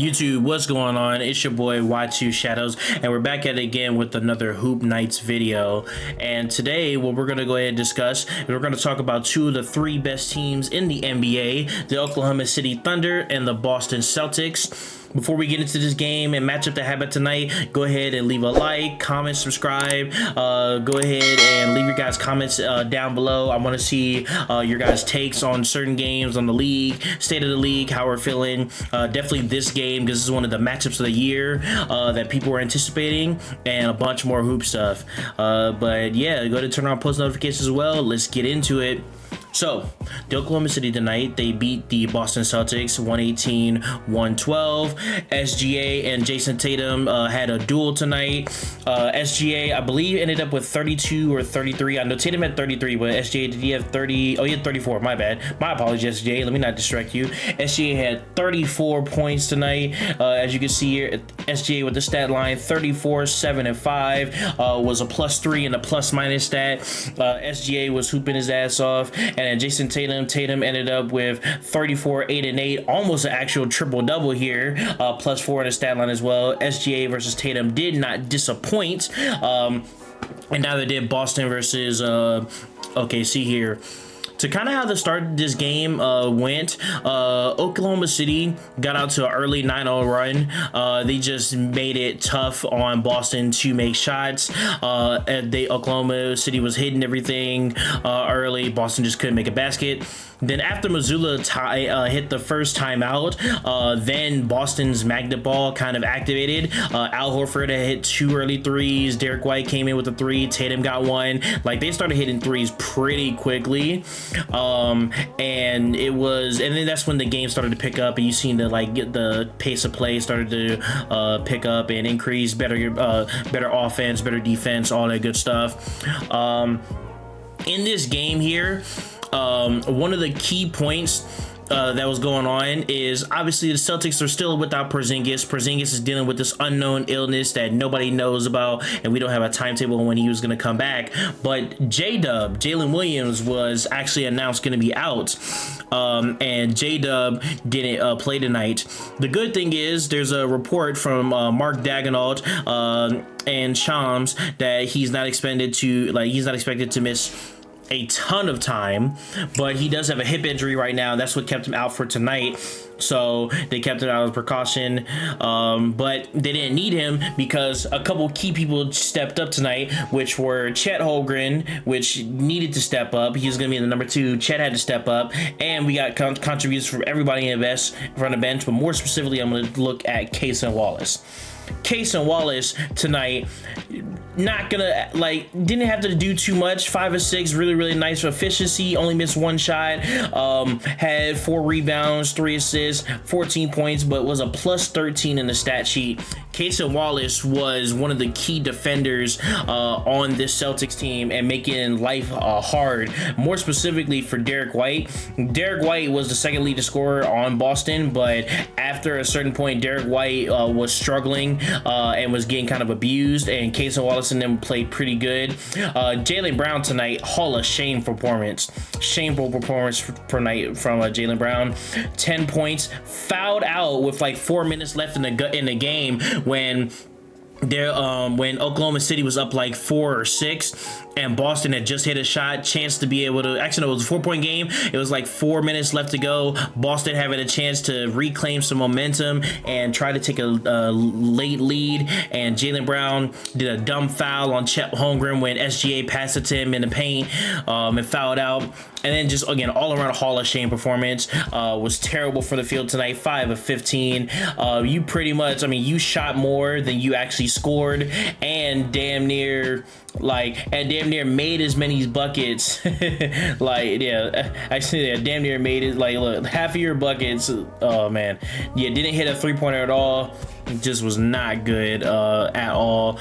YouTube, what's going on? It's your boy Y2 Shadows, and we're back at it again with another Hoop Nights video. And today, what we're going to go ahead and discuss, we're going to talk about two of the three best teams in the NBA, the Oklahoma City Thunder and the Boston Celtics. Before we get into this game and matchup that happened tonight, go ahead and leave a like, comment, subscribe. Go ahead and leave your guys' comments down below. I want to see your guys' takes on certain games, on the league, state of the league, how we're feeling. Definitely this game, because this is one of the matchups of the year that people were anticipating, and a bunch more hoop stuff. But yeah, go ahead and turn on post notifications as well. Let's get into it. So, the Oklahoma City tonight, they beat the Boston Celtics 118-112. SGA and Jason Tatum had a duel tonight. SGA, I believe, ended up with 32 or 33. I know Tatum had 33, but SGA, did he have 30? Oh, he had 34. My bad. My apologies, SGA. Let me not distract you. SGA had 34 points tonight. As you can see here, SGA with the stat line 34, 7, and 5 was a +3 and a plus-minus stat. SGA was hooping his ass off. And Jason Tatum ended up with 34, 8, and 8, almost an actual triple-double here, +4 in the stat line as well. SGA versus Tatum did not disappoint, and neither did Boston versus OKC here. To kind of how the start of this game went, Oklahoma City got out to an early 9-0 run. They just made it tough on Boston to make shots. Oklahoma City was hitting everything early. Boston just couldn't make a basket. Then after Mazzulla hit the first timeout, then Boston's magnet ball kind of activated. Al Horford had hit 2 early threes. Derek White came in with a 3. Tatum got 1. Like, they started hitting threes pretty quickly. And then that's when the game started to pick up, and you seen get the pace of play started to pick up and increase. Better offense, better defense, all that good stuff. In this game here, one of the key points that was going on is obviously the Celtics are still without Porzingis. Porzingis is dealing with this unknown illness that nobody knows about, and we don't have a timetable on when he was going to come back. But J-Dub, Jalen Williams, was actually announced going to be out, and J-Dub didn't play tonight. The good thing is there's a report from Mark Daigneault and Shams that he's not expected to miss a ton of time, but he does have a hip injury right now. That's what kept him out for tonight, so they kept it out as precaution. But they didn't need him because a couple key people stepped up tonight, which were Chet Holmgren, which needed to step up. He was going to be in the number 2. Chet had to step up, and we got contributions from everybody in the bench, but more specifically, I'm going to look at Cason Wallace. Cason Wallace tonight, not gonna didn't have to do too much. 5 of 6, really nice efficiency. Only missed 1 shot. Had 4 rebounds, 3 assists, 14 points, but was a +13 in the stat sheet. Cason Wallace was one of the key defenders on this Celtics team and making life hard. More specifically for Derek White. Derek White was the second leading scorer on Boston, but after a certain point, Derek White was struggling and was getting kind of abused, and Cason Wallace and them played pretty good. Jaylen Brown tonight, Hall of Shame performance. Shameful performance for night from Jaylen Brown. 10 points, fouled out with 4 minutes left in the game when Oklahoma City was up 4 or 6, and Boston had just hit a shot, chance to be able to, actually no, it was a 4-point game. It was 4 minutes left to go. Boston having a chance to reclaim some momentum and try to take a late lead, and Jaylen Brown did a dumb foul on Chet Holmgren when SGA passed it to him in the paint and fouled out. And then just, again, all around a Hall of Shame performance. Was terrible for the field tonight. 5 of 15. You pretty much, you shot more than you actually scored, and damn near made as many buckets. Damn near made it. Look, half of your buckets. Oh man, yeah, didn't hit a 3-pointer at all. Just was not good at all.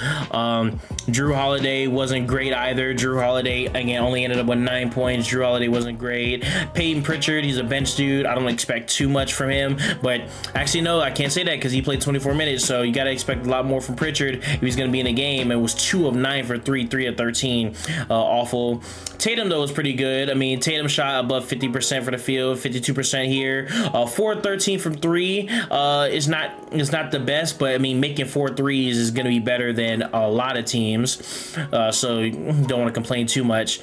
Drew Holiday wasn't great either. Drew Holiday, again, only ended up with 9 points. Drew Holiday wasn't great. Peyton Pritchard, he's a bench dude. I don't expect too much from him, but actually, no, I can't say that because he played 24 minutes, so you got to expect a lot more from Pritchard if he's going to be in a game. It was 2 of 9 for 3, 3 of 13. Awful. Tatum, though, was pretty good. I mean, Tatum shot above 50% for the field, 52% here. 4 of 13 from 3 is not the best, but I mean, making 4 threes is going to be better than a lot of teams, so you don't want to complain too much.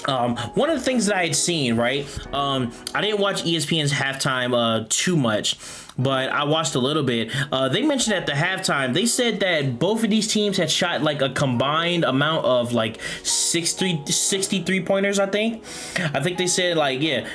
One of the things that I had seen, right? I didn't watch ESPN's halftime too much, but I watched a little bit. They mentioned at the halftime, they said that both of these teams had shot like a combined amount of like 63 pointers, I think they said, like, yeah,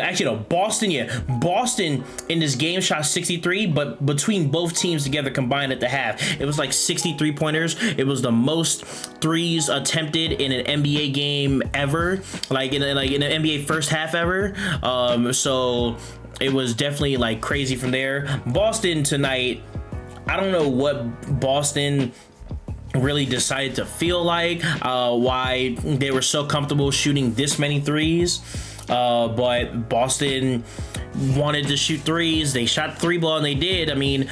actually no, Boston in this game shot 63, but between both teams together combined at the half, it was like 63 pointers. It was the most threes attempted in an NBA game ever, like in an NBA first half ever. So it was definitely like crazy from there. Boston tonight, I don't know what Boston really decided to feel like, why they were so comfortable shooting this many threes, but Boston wanted to shoot threes. They shot 3 ball and they did. I mean,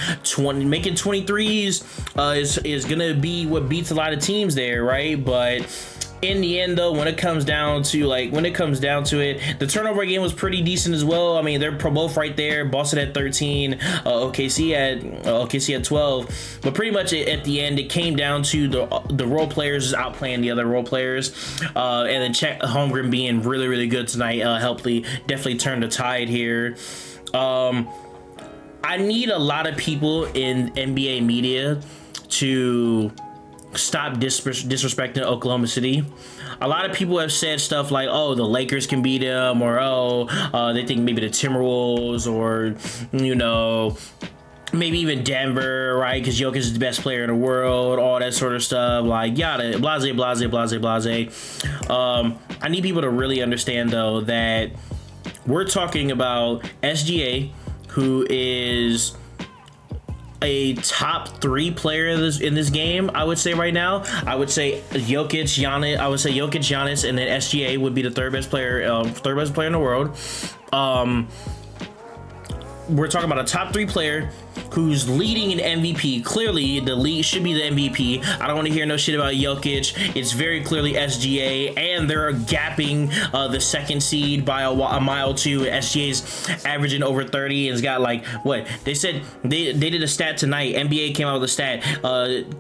making 23s is gonna be what beats a lot of teams there, right? But in the end, though, when it comes down to it, the turnover game was pretty decent as well. I mean, they're both right there. Boston at 13, OKC at 12. But pretty much at the end, it came down to the role players outplaying the other role players, and then Chet Holmgren being really, really good tonight definitely turned the tide here. I need a lot of people in NBA media to stop disrespecting Oklahoma City. A lot of people have said stuff like, oh, the Lakers can beat them, or they think maybe the Timberwolves, or maybe even Denver, right? Because Jokic is the best player in the world, all that sort of stuff, like yada, blase. I need people to really understand, though, that we're talking about SGA, who is a top 3 player in this game. I would say right now, I would say Jokic, Giannis, and then SGA would be the third best player in the world. We're talking about a top 3 player who's leading an MVP. Clearly, the lead should be the MVP. I don't want to hear no shit about Jokic. It's very clearly SGA, and they're gapping the second seed by a mile too. SGA's averaging over 30 and has got like what they said. They did a stat tonight. NBA came out with a stat.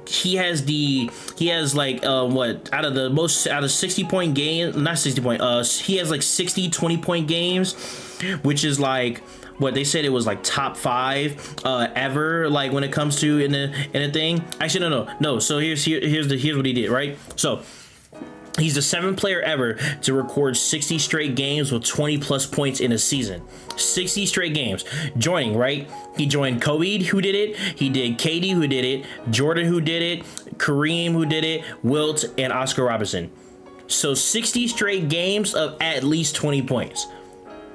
He has like out of 60 point games, not 60 point. He has like 60 20-point games, which is like, what they said, it was like top 5 ever, like when it comes to in a thing. Actually, no. So here's what he did, right? So he's the 7th player ever to record 60 straight games with 20 plus points in a season. 60 straight games. Joining, right? He joined Kobe, who did it. He did KD, who did it. Jordan, who did it. Kareem, who did it. Wilt, and Oscar Robertson. So 60 straight games of at least 20 points.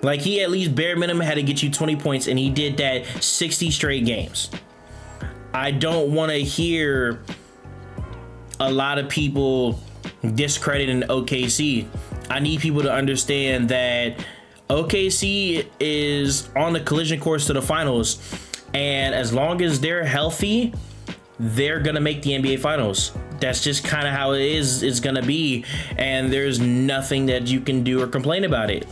Like, he at least bare minimum had to get you 20 points, and he did that 60 straight games. I don't want to hear a lot of people discrediting OKC. I need people to understand that OKC is on the collision course to the finals, and as long as they're healthy, they're going to make the NBA finals. That's just kind of how it's going to be, and there's nothing that you can do or complain about it.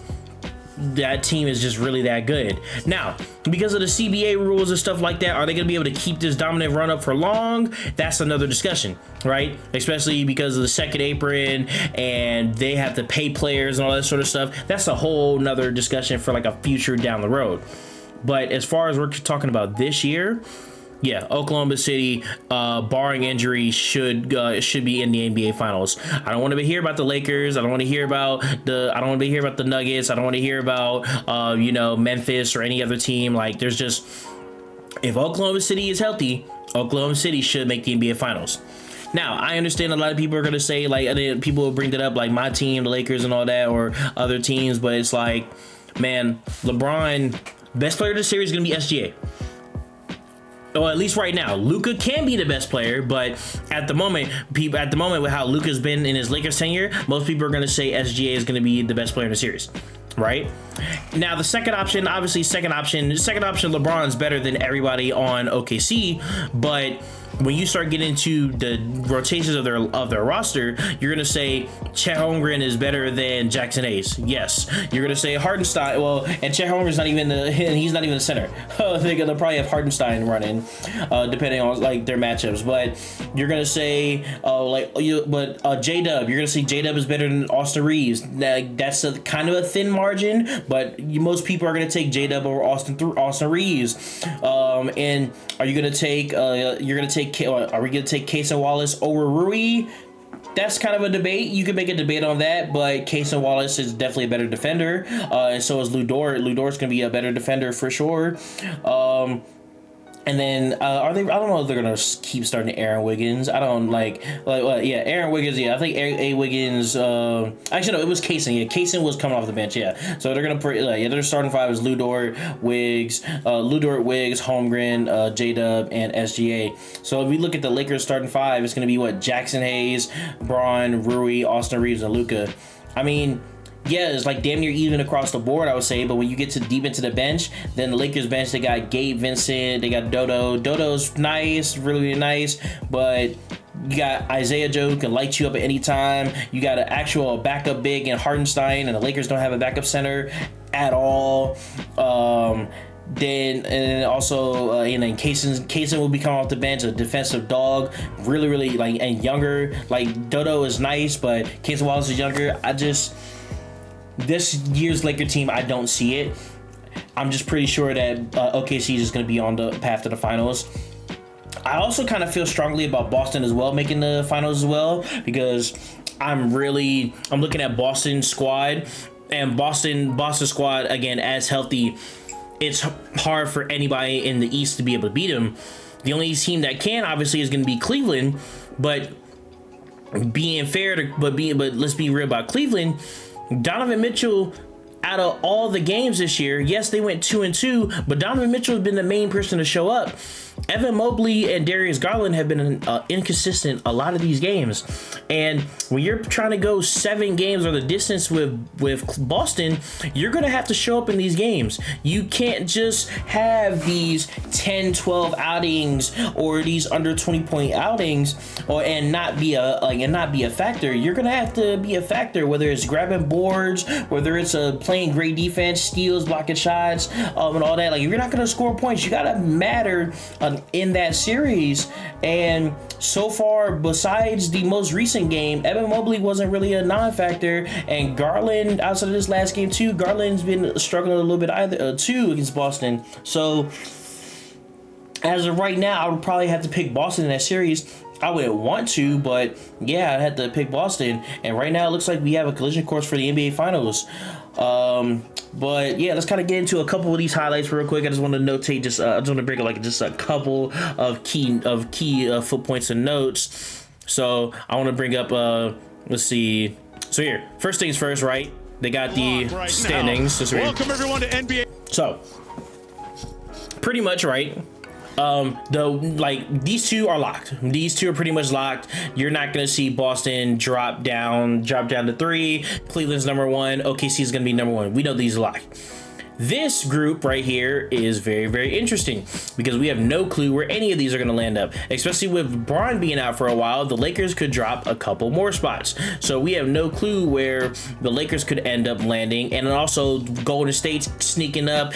That team is just really that good. Now, because of the CBA rules and stuff like that, are they going to be able to keep this dominant run up for long? That's another discussion, right? Especially because of the second apron, and they have to pay players and all that sort of stuff. That's a whole nother discussion for like a future down the road. But as far as we're talking about this year, yeah, Oklahoma City, barring injury, should be in the NBA Finals. I don't want to hear about the Lakers. I don't want to hear about the Nuggets. I don't want to hear about Memphis or any other team. Like, there's just, if Oklahoma City is healthy, Oklahoma City should make the NBA Finals. Now, I understand a lot of people are going to say, like, people will bring that up, like my team, the Lakers and all that, or other teams, but it's like, man, LeBron, best player of the series is going to be SGA. or at least right now, Luka can be the best player, but at the moment, with how Luka's been in his Lakers tenure, most people are going to say SGA is going to be the best player in the series, right? Now, the second option, obviously, second option, LeBron's better than everybody on OKC, but when you start getting into the rotations of their roster, you're gonna say Chet Holmgren is better than Jackson Hayes. Yes, you're gonna say Hardenstein. Well, and Chet Holmgren's not even he's not even the center. They'll probably have Hardenstein running, depending on like their matchups. But you're gonna say J-Dub. You're gonna say J-Dub is better than Austin Reeves. Now, that's kind of a thin margin, but most people are gonna take J-Dub over Austin Reeves. And are you gonna take? Are we gonna take Cason Wallace over Rui? That's kind of a debate. You can make a debate on that, but Cason Wallace is definitely a better defender, and so is Lu Dort. Lu Dort's gonna be a better defender for sure. And then are they? I don't know if they're gonna keep starting Aaron Wiggins. I don't yeah, Aaron Wiggins. Yeah, I think A. Wiggins. Actually, no, it was Cason. Yeah, Cason was coming off the bench. Yeah, so they're gonna put. Their starting five is Lu Dort, Wiggs, Holmgren, J-Dub, and SGA. So if we look at the Lakers starting five, it's gonna be what Jackson Hayes, Braun, Rui, Austin Reeves, and Luka. I mean, yeah, it's like damn near even across the board, I would say. But when you get to deep into the bench, then the Lakers bench, they got Gabe Vincent, they got Dodo. Dodo's nice, really nice, but you got Isaiah Joe who can light you up at any time. You got an actual backup big in Hardenstein, and the Lakers don't have a backup center at all. Then also Cason will be coming off the bench, a defensive dog, really like, and younger. Like Dodo is nice, but Cason Wallace is younger. This year's Laker team, I don't see it. I'm just pretty sure that OKC is just going to be on the path to the finals. I also kind of feel strongly about Boston as well, making the finals as well, because I'm looking at Boston's squad, and Boston squad, again, as healthy, it's hard for anybody in the East to be able to beat them. The only team that can, obviously, is going to be Cleveland, but being fair, but let's be real about Cleveland. Donovan Mitchell, out of all the games this year, yes, they went 2-2, but Donovan Mitchell has been the main person to show up. Evan Mobley and Darius Garland have been inconsistent a lot of these games, and when you're trying to go 7 games or the distance with Boston, you're gonna have to show up in these games. You can't just have these 10-12 outings or these under 20-point outings and not be a factor. You're gonna have to be a factor, whether it's grabbing boards, whether it's playing great defense, steals, blocking shots, and all that. Like, if you're not gonna score points, you gotta matter in that series. And so far, besides the most recent game, Evan Mobley wasn't really a non-factor, and Garland, outside of this last game too, Garland's been struggling a little bit too against Boston. So as of right now, I would probably have to pick Boston in that series. I wouldn't want to, but yeah, I had to pick Boston, and right now it looks like we have a collision course for the NBA Finals. But yeah, let's kind of get into a couple of these highlights real quick. I just want to notate, I just want to bring up just a couple of key foot points and notes. So I want to bring up, let's see. So here, first things first, right? They got the standings. Welcome everyone to NBA. So pretty much, right? These two are locked. These two are pretty much locked. You're not gonna see Boston drop down to 3. Cleveland's number 1. OKC is gonna be number 1. We know these are locked. This group right here is very, very interesting because we have no clue where any of these are going to land up, especially with Braun being out for a while. The Lakers could drop a couple more spots. So we have no clue where the Lakers could end up landing. And also Golden State's sneaking up.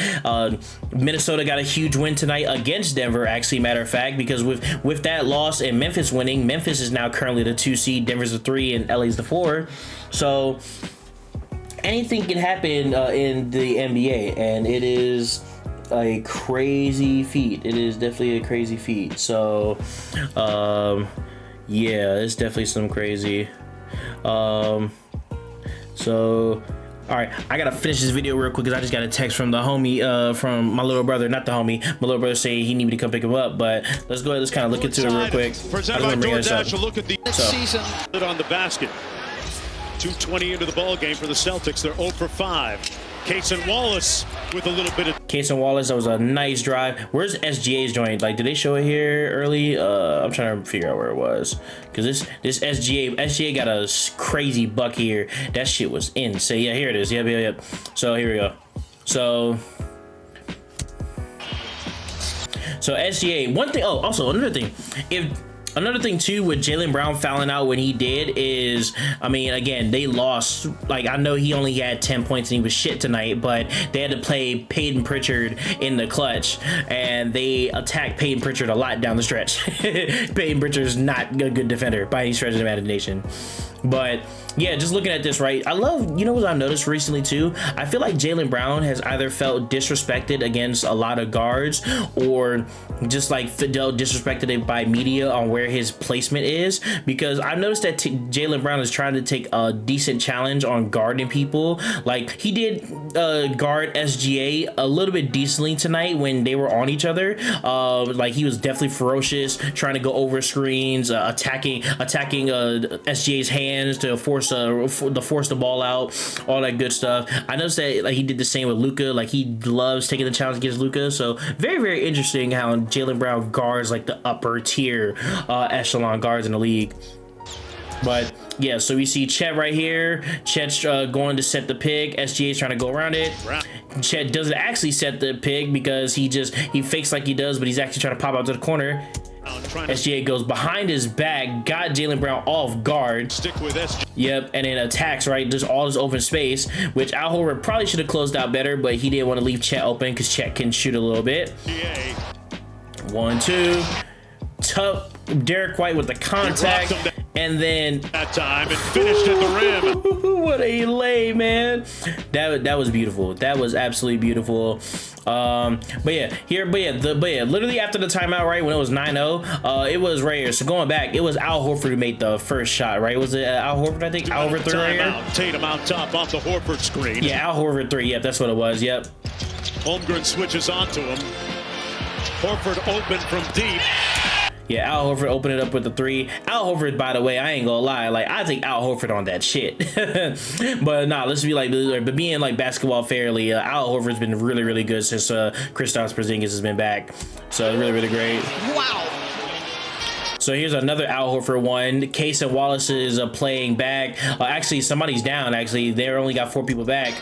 Minnesota got a huge win tonight against Denver, actually, matter of fact, because with that loss and Memphis winning, Memphis is now currently the 2 seed, Denver's the 3, and LA's the 4. So anything can happen in the NBA, and it is a crazy feat. It is definitely a crazy feat. So, yeah, it's definitely some crazy. So, all right, I gotta finish this video real quick because I just got a text from the homie, from my little brother, not the homie. My little brother saying he needed me to come pick him up, but let's go ahead. Let's kind of look into it real quick. Presented by DoorDash. Look at the season on the basket. 2:20 into the ball game for the Celtics. They're 0 for 5. Case and Wallace with a little bit of Case and Wallace, that was a nice drive. Where's SGA's joint? Like, did they show it here early? I'm trying to figure out where it was. Because this SGA got a crazy buck here. That shit was insane. Yeah, here it is. Yep. So here we go. So SGA, one thing, also another thing, another thing too with Jaylen Brown fouling out when he did is, I mean, again, they lost. Like, I know he only had 10 points and he was shit tonight, but they had to play Peyton Pritchard in the clutch, and they attacked Peyton Pritchard a lot down the stretch. Peyton Pritchard's not a good defender by any stretch of the imagination. But yeah, just looking at this, right, I love, you know what I noticed recently too? I feel like Jaylen Brown has either felt disrespected against a lot of guards, or just like disrespected by media on where his placement is, because I've noticed that Jaylen Brown is trying to take a decent challenge on guarding people. Like, he did guard SGA a little bit decently tonight when they were on each other. Like, he was definitely ferocious, trying to go over screens, attacking SGA's hands to force the ball out, all that good stuff. I noticed that, like, he did the same with Luka. Like, he loves taking the challenge against Luka. So very, very interesting how Jaylen Brown guards like the upper tier echelon guards in the league. But yeah, so we see Chet right here. Chet's going to set the pick. SGA's trying to go around it. Chet doesn't actually set the pick because he fakes like he does, but he's actually trying to pop out to the corner. SGA goes behind his back, got Jaylen Brown off guard. Stick with SGA. Yep, and then attacks, right? Just all this open space, which Al Horford probably should have closed out better, but he didn't want to leave Chet open because Chet can shoot a little bit. 1-2. Tough. Derek White with the contact, and then that time and finished at the rim. What a lay, man. That was beautiful. That was absolutely beautiful. But yeah, literally after the timeout, right, when it was 9-0, it was right here. So going back, it was Al Horford who made the first shot, right? Was it Al Horford? I think Al Horford 3 right here. Tatum out top off the Horford screen. Yeah, Al Horford 3. Yep, that's what it was. Yep. Holmgren switches onto him. Horford open from deep. Yeah, Al Horford opened it up with the 3. Al Horford, by the way, I ain't gonna lie, like, I take Al Horford on that shit. But nah, let's be like, but being like basketball fairly, Al Horford's been really, really good since Kristaps Porzingis has been back. So really, really great. Wow. So here's another Al Horford one. Case and Wallace is playing back. Actually, somebody's down. Actually, they only got 4 people back.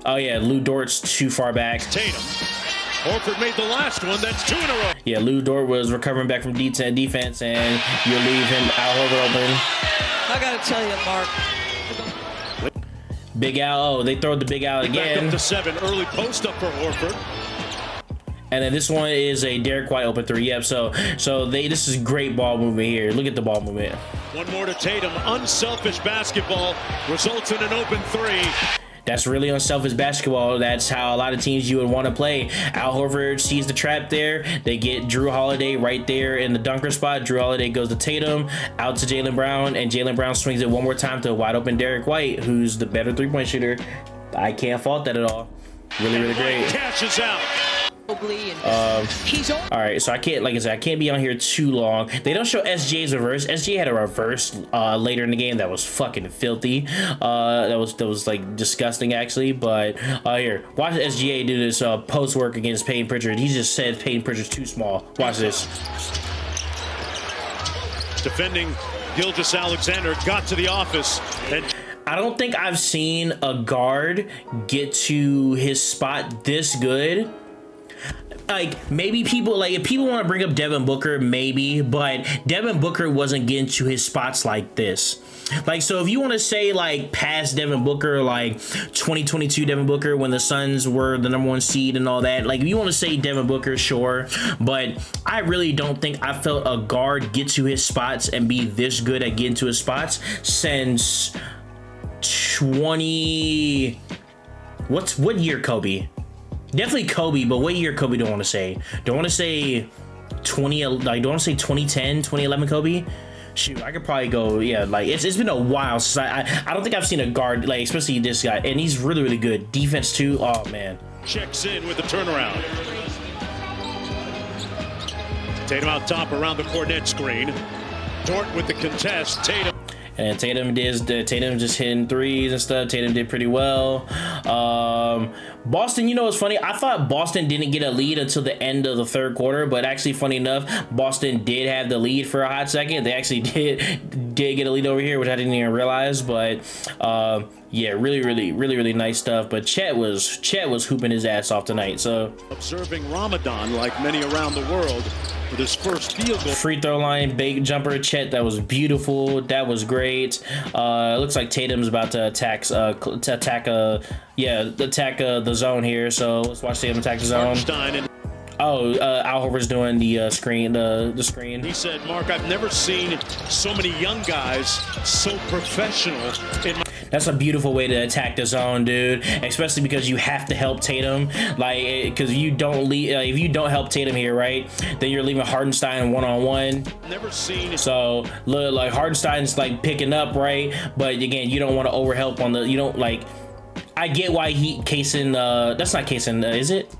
Oh yeah, Lou Dort's too far back. Tatum. Horford made the last one. That's 2 in a row. Yeah, Lou Dort was recovering back from defense, and you leave him Al Horford open. I gotta tell you, Mark. Big Al. Oh, they throw the Big Al again. Back up to 7. Early post up for Horford. And then this one is a Derek White open 3. Yep. So this is great ball movement here. Look at the ball movement. One more to Tatum. Unselfish basketball results in an open 3. That's really unselfish basketball. That's how a lot of teams you would want to play. Al Horford sees the trap there. They get Drew Holiday right there in the dunker spot. Drew Holiday goes to Tatum, out to Jaylen Brown, and Jaylen Brown swings it one more time to a wide open Derek White, who's the better 3-point shooter. I can't fault that at all. Really, really great. Cashes out. All right, so I can't, like I said, I can't be on here too long. They don't show SGA's reverse. SGA had a reverse later in the game that was fucking filthy. That was like disgusting actually. But here, watch SGA do this post work against Peyton Pritchard. He just said Peyton Pritchard's too small. Watch this. Defending Gilgeous-Alexander got to the office and. I don't think I've seen a guard get to his spot this good. Like, maybe people, like, if people want to bring up Devin Booker, maybe, but Devin Booker wasn't getting to his spots like this. Like, so if you want to say, like, past Devin Booker, like 2022 Devin Booker when the Suns were the #1 seed and all that, like, if you want to say Devin Booker, sure, but I really don't think I felt a guard get to his spots and be this good at getting to his spots since what year, Kobe? Definitely Kobe, but what year Kobe do I want to say? Do I want to say 2010, 2011 Kobe? Shoot, I could probably go, yeah, like, it's been a while since I don't think I've seen a guard, like, especially this guy, and he's really, really good. Defense, too. Oh, man. Checks in with the turnaround. Tatum out top around the Cornet screen. Dort with the contest. Tatum. And Tatum just hitting threes and stuff. Tatum did pretty well. Boston, you know what's funny? I thought Boston didn't get a lead until the end of the third quarter, but actually, funny enough, Boston did have the lead for a hot second. They actually did get a lead over here, which I didn't even realize. But yeah, really nice stuff. But Chet was hooping his ass off tonight. So observing Ramadan like many around the world with his first field goal. Free throw line, big jumper, Chet. That was beautiful. That was great. It looks like Tatum's about to attack the zone here. So let's watch Tatum attack the zone. Oh, Al Horford's doing the screen. The screen. He said, "Mark, I've never seen so many young guys so professional in my." That's a beautiful way to attack the zone, dude. Especially because you have to help Tatum, like, because you don't leave if you don't help Tatum here, right? Then you're leaving Hardenstein one-on-one. Never seen. So look, like Hardenstein's like picking up, right? But again, you don't want to overhelp on the. You don't like. I get why Kaysen. That's not Kaysen, is it?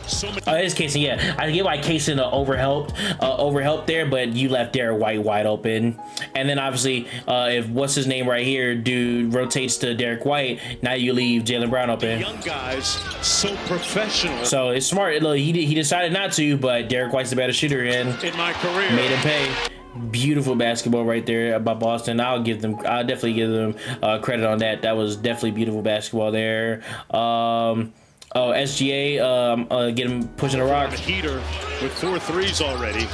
It is Kaysen, yeah. I get why Kaysen overhelped there, but you left Derek White wide open. And then obviously, if what's his name right here, dude, rotates to Derek White, now you leave Jaylen Brown open. Young guys, so professional. So it's smart. Look, he decided not to, but Derek White's the better shooter in my career. Made him pay. Beautiful basketball right there by Boston. I'll definitely give them credit on that. That was definitely beautiful basketball there. Oh, SGA, get him pushing the rock. A heater with 4 threes already.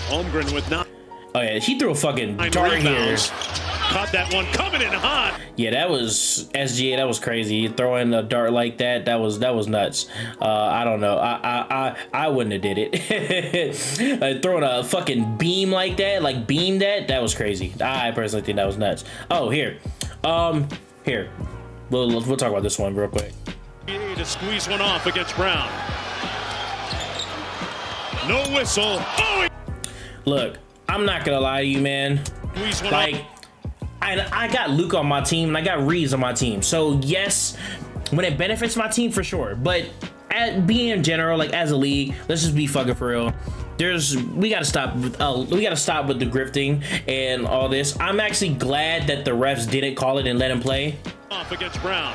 Holmgren with 9. Oh yeah, he threw a fucking dart here. Caught that one coming in hot. Yeah, that was SGA. That was crazy. Throwing a dart like that. That was nuts. I don't know. I wouldn't have did it. Throwing a fucking beam like that, like beam that. That was crazy. I personally think that was nuts. Oh, here. Here. We'll talk about this one real quick. To squeeze one off against Brown. No whistle. Oh! Look, I'm not gonna lie to you, man. Like, I got Luke on my team and I got Reeves on my team. So yes, when it benefits my team for sure. But being in general, like as a league, let's just be fucking for real. We gotta stop with the grifting and all this. I'm actually glad that the refs didn't call it and let him play. Off against Brown.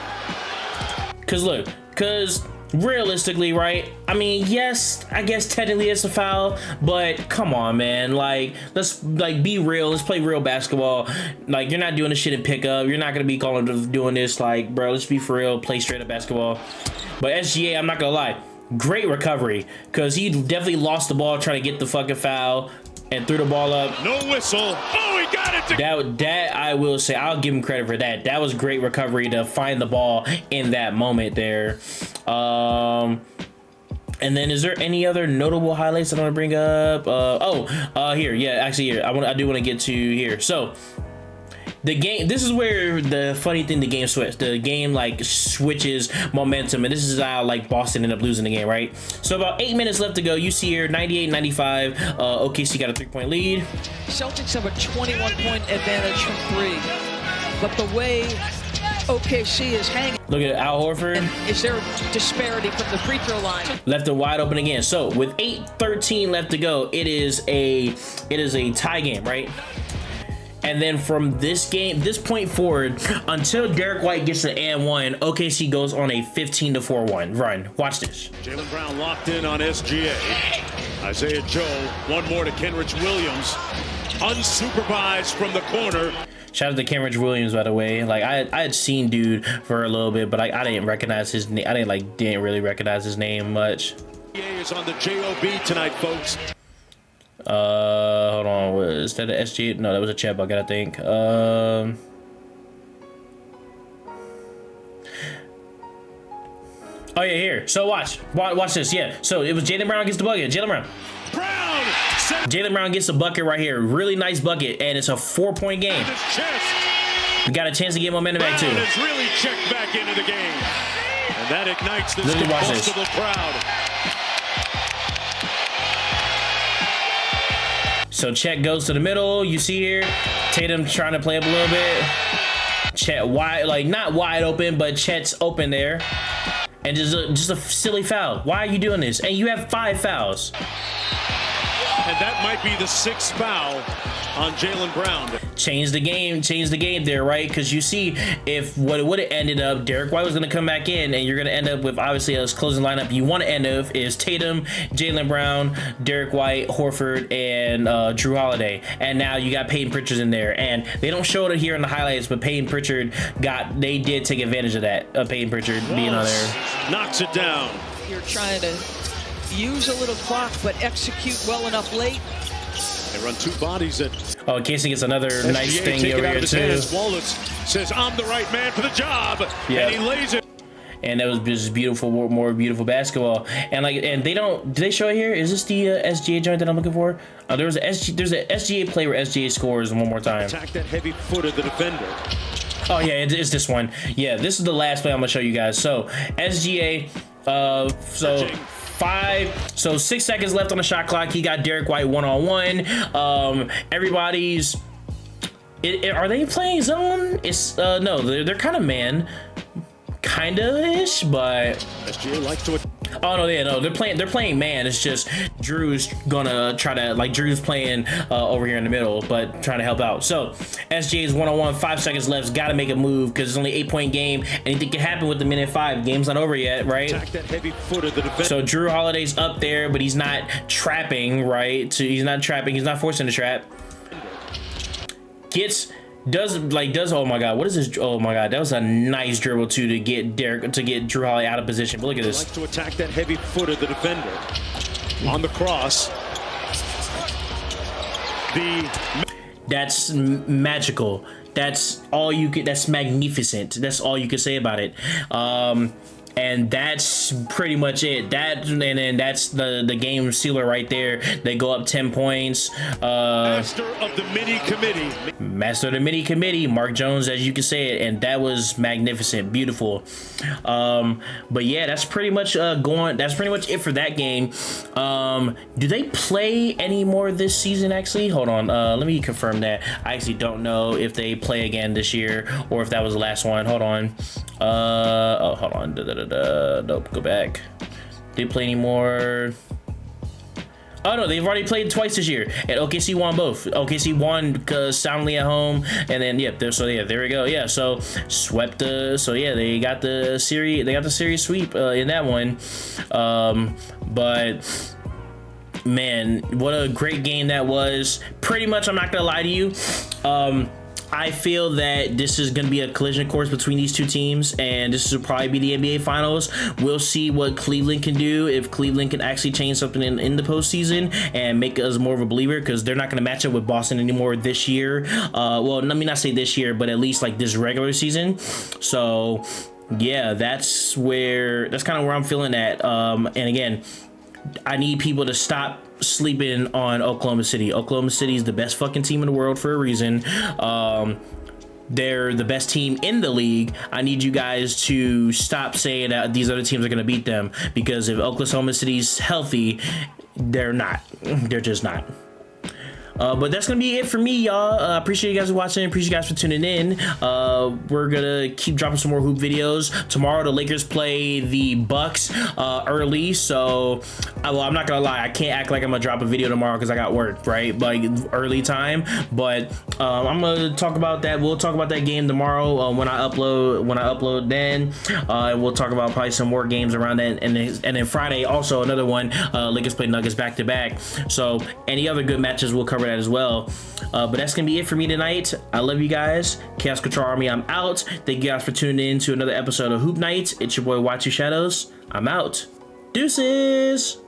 Cause realistically, right? I mean, yes, I guess technically it's a foul, but come on, man. Like, let's be real. Let's play real basketball. Like, you're not doing this shit in pickup. You're not gonna be doing this. Like, bro, let's be for real. Play straight up basketball. But SGA, I'm not gonna lie, great recovery, cause he definitely lost the ball trying to get the fucking foul and threw the ball up. No whistle. Oh, he got it. That I will say, I'll give him credit for that. That was great recovery to find the ball in that moment there. And then is there any other notable highlights that I want to bring up? Here, yeah, actually here. I do want to get to here. So the game, this is where the funny thing, the game switches momentum, and this is how like Boston ended up losing the game, right? So about 8 minutes left to go. You see here, 98-95, OKC got a 3-point lead. Celtics have a 21-point advantage from 3, but the way OKC is hanging. Look at Al Horford. Is there a disparity from the free throw line? Left it wide open again. So with 8:13 left to go, it is a tie game, right? And then from this point forward, until Derek White gets an and one, OKC goes on a 15-4 run. Watch this. Jaylen Brown locked in on SGA. Isaiah Joe, one more to Kenrich Williams. Unsupervised from the corner. Shout out to Kenrich Williams, by the way. Like I had seen dude for a little bit, but I didn't recognize his name. I didn't really recognize his name much. SGA is on the JOB tonight, folks. Hold on, was that an SG? No, that was a chat bucket, I think. Oh yeah, here. So watch this. Yeah. So it was Jaylen Brown gets the bucket. Jaylen Brown gets a bucket right here. Really nice bucket, and it's a 4-point game. We got a chance to get momentum back too. Has really checked back into the game, and that ignites this combustible crowd. So Chet goes to the middle. You see here, Tatum trying to play up a little bit. Chet wide, like not wide open, but Chet's open there. And just a silly foul. Why are you doing this? And you have 5 fouls. And that might be the 6th foul on Jaylen Brown. Change the game there, right? Because you see, if what it would have ended up, Derek White was going to come back in, and you're going to end up with, obviously, a closing lineup you want to end up is Tatum, Jaylen Brown, Derek White, Horford, and Drew Holiday. And now you got Peyton Pritchard in there, and they don't show it here in the highlights, but Peyton Pritchard they did take advantage of that, Peyton Pritchard being on there. Knocks it down. You're trying to use a little clock, but execute well enough late. They run 2 bodies at. Oh, Casey gets another nice thing over here too. Wallace says, "I'm the right man for the job," Yeah. and he lays it. And that was just beautiful, more beautiful basketball. And do they show it here? Is this the SGA joint that I'm looking for? There's an SGA play where SGA scores one more time. Attack that heavy foot of the defender. Oh yeah, it's this one. Yeah, this is the last play I'm gonna show you guys. So SGA, so 6 seconds left on the shot clock. He got Derek White one-on-one. Everybody's. Are they playing zone? It's no, they're kind of man, kinda-ish, but. SGA likes to. Oh no, yeah, no, they're playing man. It's just Drew's gonna try to Drew's playing over here in the middle, but trying to help out. So SGA's one-on-one, 5 seconds left. Got to make a move because it's only 8-point game. Anything can happen with the minute 5. Game's not over yet, right? Attack that heavy foot of the defender. So Drew Holiday's up there, but he's not trapping, right? So he's not trapping. He's not forcing the trap. Does oh my god, what is this? Oh my god, that was a nice dribble too to get Drew Holiday out of position. But look at this. Likes to attack that heavy foot of the defender on the cross. That's magical. That's all you could. That's magnificent. That's all you could say about it. And that's pretty much it. And then that's the game sealer right there. They go up 10 points. Master of the mini committee, Mark Jones, as you can say it, and that was magnificent, beautiful. But yeah, that's pretty much That's pretty much it for that game. Do they play any more this season? Actually, hold on. Let me confirm that. I actually don't know if they play again this year or if that was the last one. Hold on. Oh, hold on. Nope, go back. They play any more? Oh no, they've already played twice this year, and OKC won both. OKC won soundly at home, and then there we go. Yeah, so swept they got the series. They got the series sweep in that one. But man, what a great game that was. Pretty much, I'm not gonna lie to you. I feel that this is going to be a collision course between these two teams, and this will probably be the NBA Finals. We'll see what Cleveland can do, if Cleveland can actually change something in the postseason and make us more of a believer, because they're not going to match up with Boston anymore this year. Well, let me not say this year, but at least like this regular season. So yeah, that's kind of where I'm feeling at. And again, I need people to stop sleeping on Oklahoma City. Oklahoma City is the best fucking team in the world for a reason. They're the best team in the league. I need you guys to stop saying that these other teams are going to beat them, because if Oklahoma City's healthy, they're not. They're just not. But that's gonna be it for me, y'all. Appreciate you guys watching. Appreciate you guys for tuning in. We're gonna keep dropping some more hoop videos. Tomorrow the Lakers play the Bucks early, so I'm not gonna lie, I can't act like I'm gonna drop a video tomorrow because I got work, right? Like early time. But I'm gonna talk about that. We'll talk about that game tomorrow when I upload then, and we'll talk about probably some more games around that. And then Friday also another one. Lakers play Nuggets back to back. So any other good matches we'll cover that as well. But that's gonna be it for me tonight. I love you guys. Chaos Control Army, I'm out. Thank you guys for tuning in to another episode of Hoop Night. It's your boy Watch Your Shadows. I'm out. Deuces.